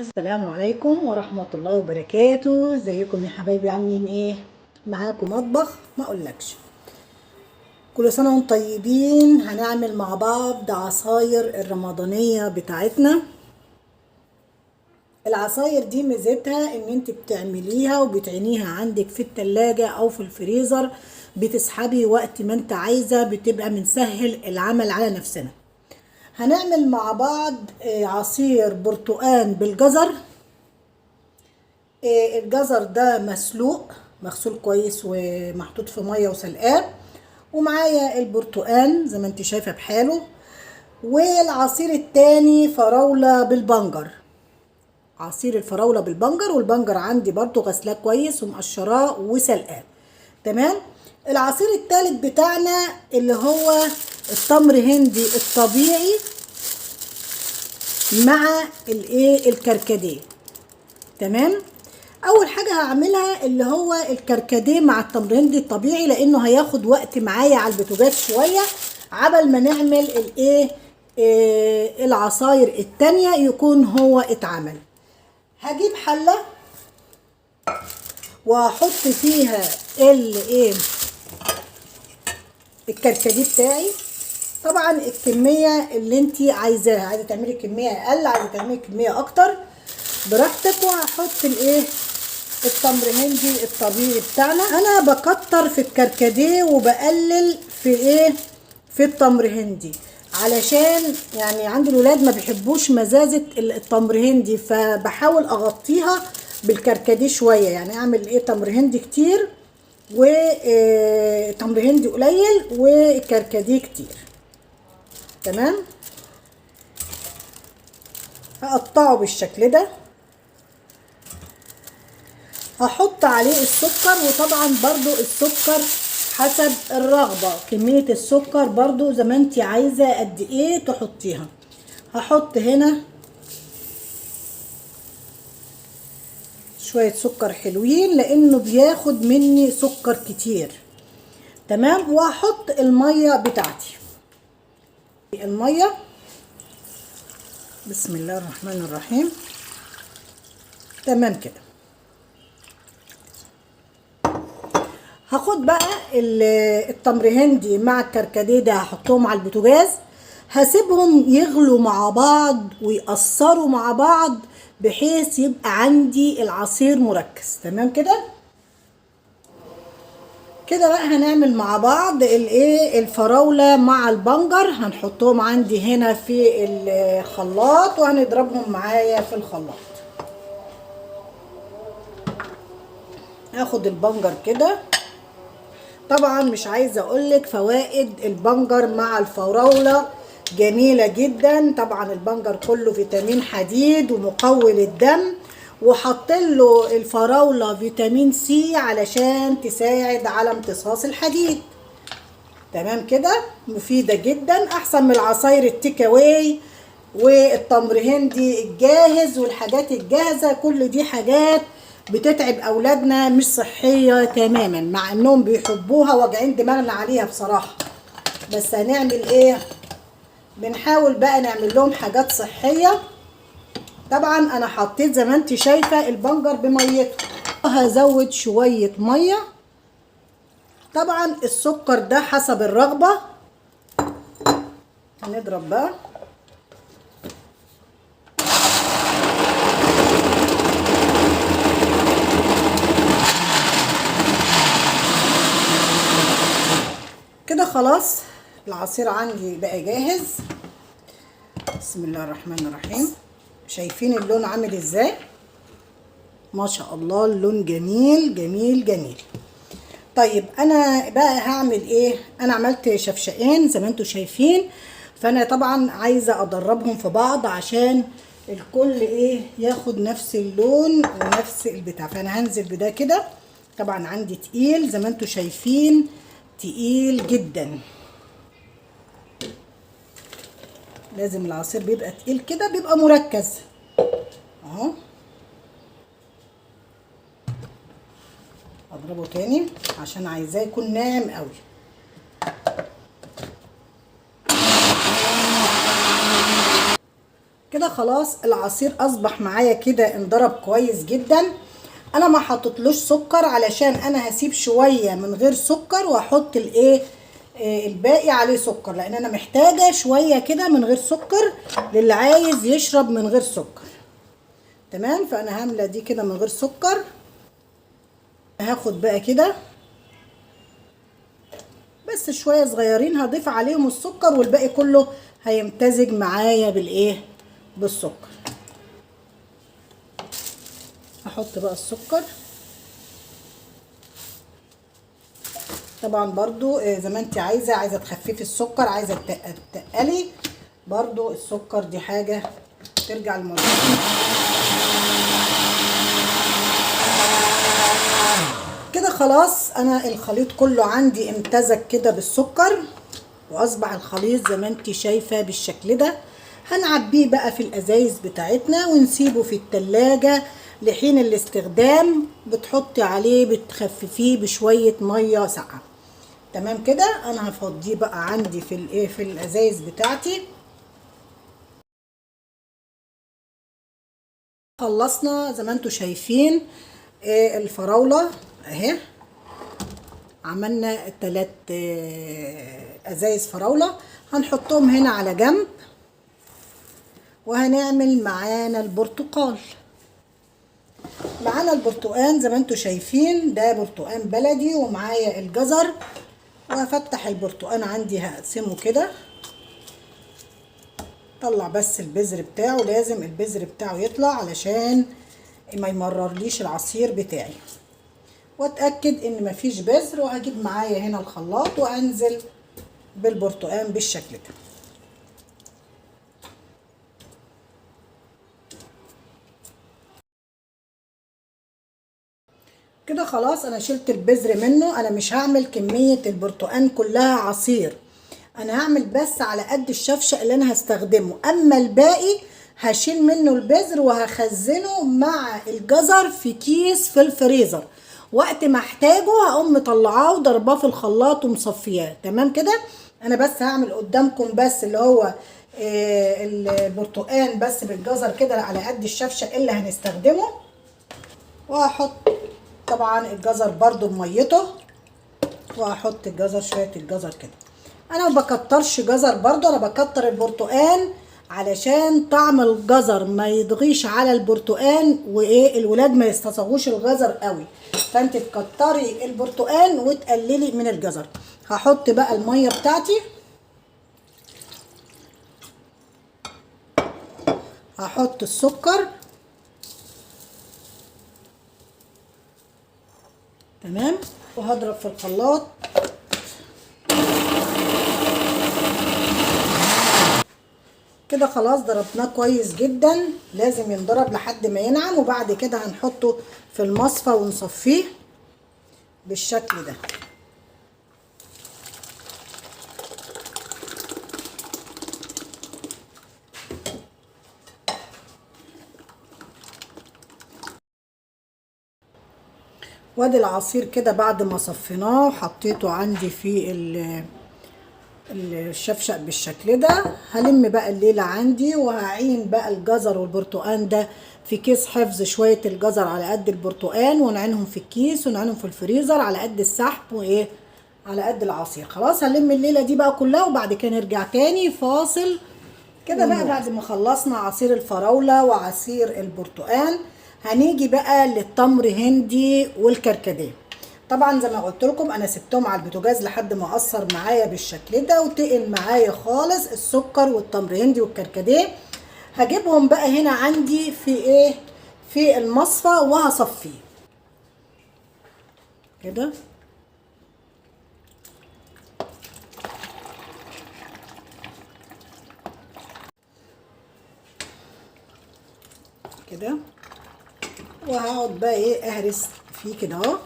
السلام عليكم ورحمة الله وبركاته. ازيكم يا حبايبي؟ عاملين ايه؟ معاكم مطبخ ما اقولكش. كل سنة وانتم طيبين. هنعمل مع بعض عصاير الرمضانية بتاعتنا. العصاير دي ميزتها ان انت بتعمليها وبتعينيها عندك في التلاجة او في الفريزر، بتسحبي وقت ما انت عايزة، بتبقى بنسهل العمل على نفسنا. هنعمل مع بعض عصير برتقان بالجزر. الجزر ده مسلوق، مغسول كويس ومحطوط في ميه وسلقاه، ومعايا البرتقان زي ما انت شايفه بحاله. والعصير التاني فراوله بالبنجر، عصير الفراوله بالبنجر، والبنجر عندي برضو غسلاه كويس ومقشراه وسلقاه. تمام. العصير التالت بتاعنا اللي هو التمر هندي الطبيعي مع الكركديه. تمام. اول حاجه هعملها اللي هو الكركديه مع التمرند الطبيعي، لانه هياخد وقت معايا على البوتاجاز شويه عبل ما نعمل العصاير التانية يكون هو اتعمل. هجيب حله وهحط فيها الكركديه بتاعي. طبعا الكميه اللي انت عايزاها، عايزه تعملي كميه اقل، عايزه تعملي كميه اكتر، براحتك. وهحط التمر هندي الطبيعي بتاعنا. انا بكتر في الكركديه وبقلل في التمر هندي، علشان يعني عندي الولاد ما بيحبوش مزازه التمر هندي، فبحاول اغطيها بالكركديه شويه، يعني اعمل تمر هندي كتير وتمر هندي قليل والكركديه كتير. تمام. هقطعه بالشكل ده. هحط عليه السكر، وطبعا برضو السكر حسب الرغبة، كمية السكر برضو زي ما انت عايزة قد ايه تحطيها. هحط هنا شوية سكر حلوين لانه بياخد مني سكر كتير. تمام. وهحط المية بتاعتي. المية بسم الله الرحمن الرحيم. تمام كده. هاخد بقى التمر هندي مع الكركديه ده، هحطهم على البوتاجاز، هسيبهم يغلوا مع بعض ويقصروا مع بعض بحيث يبقى عندي العصير مركز. تمام كده. كده بقى هنعمل مع بعض الفراولة مع البنجر، هنحطهم عندي هنا في الخلاط وهنضربهم معايا في الخلاط. هاخد البنجر كده. طبعا مش عايزه اقولك فوائد البنجر مع الفراوله جميله جدا. طبعا البنجر كله فيتامين حديد ومقوي للدم، وحاطله الفراوله فيتامين سي علشان تساعد على امتصاص الحديد. تمام كده. مفيده جدا، احسن من العصاير التيك اواي والتمر هندي الجاهز والحاجات الجاهزه. كل دي حاجات بتتعب اولادنا، مش صحيه تماما، مع انهم بيحبوها واجعين دماغنا عليها بصراحه. بس هنعمل ايه؟ بنحاول بقى نعمل لهم حاجات صحيه. طبعا انا حطيت زي ما انت شايفه البنجر بميته، هزود شويه ميه. طبعا السكر ده حسب الرغبه. هنضرب بقى. كده خلاص العصير عندي بقى جاهز. بسم الله الرحمن الرحيم. شايفين اللون عامل ازاي؟ ما شاء الله اللون جميل جميل جميل. طيب انا بقى هعمل ايه؟ انا عملت شفشقين زي ما انتم شايفين، فانا طبعا عايزه ادربهم في بعض عشان الكل ياخد نفس اللون ونفس البتاع. فانا هنزل بده كده. طبعا عندي تقيل زي ما انتم شايفين، تقيل جدا. لازم العصير بيبقى تقيل كده، بيبقى مركز اهو. اضربه تاني عشان عايزاه يكون ناعم قوي. كده كده خلاص العصير اصبح معايا كده انضرب كويس جدا. انا ما حطيتلوش سكر علشان انا هسيب شويه من غير سكر واحط الايه الباقي عليه سكر، لان انا محتاجه شويه كده من غير سكر للي عايز يشرب من غير سكر. تمام، فانا هامله دي كده من غير سكر. هاخد بقى كده بس شويه صغيرين هضيف عليهم السكر، والباقي كله هيمتزج معايا بالايه بالسكر. احط بقى السكر. طبعا برضو زي ما انت عايزه تخففي السكر، عايزه تقلي برضو السكر، دي حاجه ترجع للموضوع. كده خلاص انا الخليط كله عندي امتزج كده بالسكر، واصبح الخليط زي ما انت شايفه بالشكل ده. هنعبيه بقى في الازايز بتاعتنا ونسيبه في التلاجة لحين الاستخدام. بتحطي عليه بتخففيه بشويه ميه ساقعه. تمام كده، انا هفضيه بقى عندي في الايه في الازايز بتاعتي. خلصنا زي ما انتم شايفين الفراوله اهي. عملنا 3 ازايز فراوله، هنحطهم هنا على جنب. وهنعمل معانا البرتقال. معانا البرتقال زي ما انتم شايفين، ده برتقال بلدي ومعايا الجزر. وهفتح البرتقال عندي هقسمه كده. طلع بس البذر بتاعه، لازم البذر بتاعه يطلع علشان ما يمررليش العصير بتاعي. واتاكد ان مفيش بذر، وهجيب معايا هنا الخلاط وانزل بالبرتقال بالشكل ده. كده خلاص انا شلت البذر منه. انا مش هعمل كمية البرتقال كلها عصير، انا هعمل بس على قد الشفشق اللي انا هستخدمه. اما الباقي هشيل منه البذر وهخزنه مع الجزر في كيس في الفريزر. وقت ما احتاجه هقوم مطلعاه وضرباه في الخلاط ومصفياه. تمام كده. انا بس هعمل قدامكم بس اللي هو البرتقال بس بالجزر كده على قد الشفشق اللي هنستخدمه. وهحط طبعا الجزر برضو بميته، وهحط الجزر شويه الجزر كده. انا ما بكترش جزر برضو، انا بكتر البرتقال علشان طعم الجزر ما يضغيش على البرتقال، وايه الولاد ما يستصغوش الجزر قوي. فانت تكتري البرتقال وتقللي من الجزر. هحط بقى الميه بتاعتي. هحط السكر. تمام، وهضرب في الخلاط. كده خلاص ضربناه كويس جدا، لازم ينضرب لحد ما ينعم. وبعد كده هنحطه في المصفى ونصفيه بالشكل ده. وادي العصير كده بعد ما صفيناه وحطيته عندي في الشفشق بالشكل ده. هلم بقى الليلة عندي وهعين بقى الجزر والبرتقان ده في كيس حفظ. شوية الجزر على قد البرتقان ونعينهم في الكيس ونعينهم في الفريزر على قد السحب وايه على قد العصير. خلاص هلم الليلة دي بقى كلها وبعد كده نرجع تاني فاصل. كده بقى بعد ما خلصنا عصير الفراولة وعصير البرتقال، هنيجي بقى للتمر هندي والكركديه. طبعا زي ما قلت لكم انا سبتهم على البوتاجاز لحد ما اثر معايا بالشكل ده وتقل معايا خالص السكر والتمر هندي والكركديه. هجيبهم بقى هنا عندي في ايه في المصفى وهصفيه كده. كده وهقعد بقى ايه اهرس فيه كده اهو،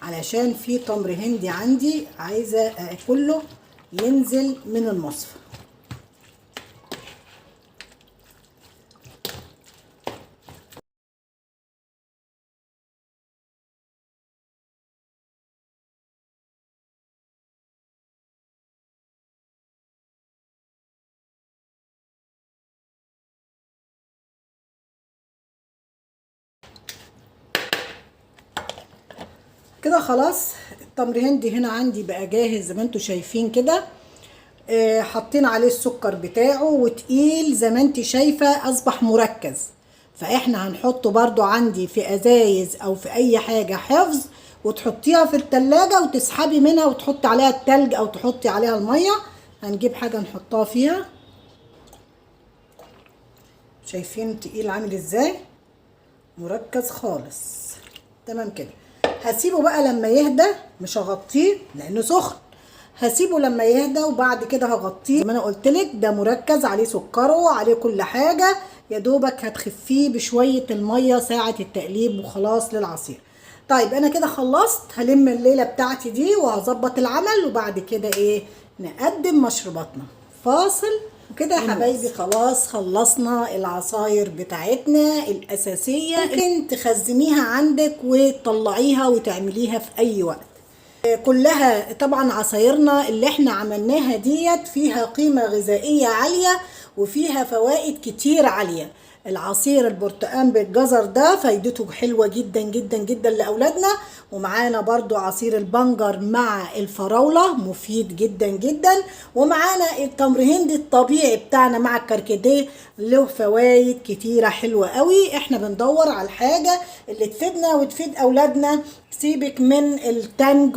علشان في تمر هندي عندي عايزه كله ينزل من المصفى. كده خلاص التمر هندي هنا عندي بقى جاهز زي ما انتوا شايفين كده. حاطين عليه السكر بتاعه وتقيل زي ما انت شايفه، اصبح مركز. فاحنا هنحطه برضو عندي في ازايز او في اي حاجه حفظ، وتحطيها في التلاجة وتسحبي منها وتحطي عليها التلج او تحطي عليها الميه. هنجيب حاجه نحطها فيها. شايفين تقيل عامل ازاي؟ مركز خالص. تمام كده. هسيبه بقى لما يهدى، مش هغطيه لانه سخن. هسيبه لما يهدى وبعد كده هغطيه. زي ما انا قلتلك ده مركز، عليه سكره عليه كل حاجه، يا دوبك هتخفيه بشويه الميه ساعه التقليب وخلاص للعصير. طيب انا كده خلصت. هلم الليله بتاعتي دي وهظبط العمل، وبعد كده ايه نقدم مشروباتنا. فاصل. وكده يا حبايبي خلاص خلصنا العصاير بتاعتنا الأساسية. ممكن تخزنيها عندك وتطلعيها وتعمليها في أي وقت. كلها طبعا عصايرنا اللي احنا عملناها ديت فيها قيمة غذائية عالية وفيها فوائد كتير عالية. العصير البرتقال بالجزر ده فايدته حلوة جدا جدا جدا لأولادنا. ومعانا برضو عصير البنجر مع الفراولة مفيد جدا جدا. ومعانا التمر هندي الطبيعي بتاعنا مع الكركديه له فوائد كتيرة حلوة قوي. احنا بندور على الحاجة اللي تفيدنا وتفيد أولادنا. سيبك من التانج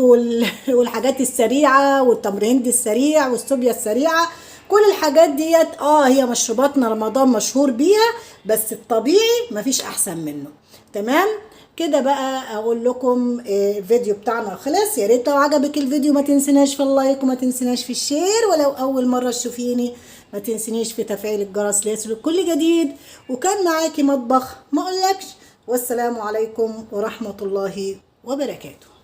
والحاجات السريعة والتمر هندي السريع والصوبيا السريعة. كل الحاجات ديت هي مشروباتنا رمضان مشهور بيها، بس الطبيعي مفيش احسن منه. تمام كده بقى. اقول لكم الفيديو بتاعنا خلص. يا ريت لو عجبك الفيديو ما تنسناش في اللايك وما تنسناش في الشير، ولو اول مره تشوفيني ما تنسنيش في تفعيل الجرس ليصلك كل جديد. وكان معاكي مطبخ ما اقولكش. والسلام عليكم ورحمه الله وبركاته.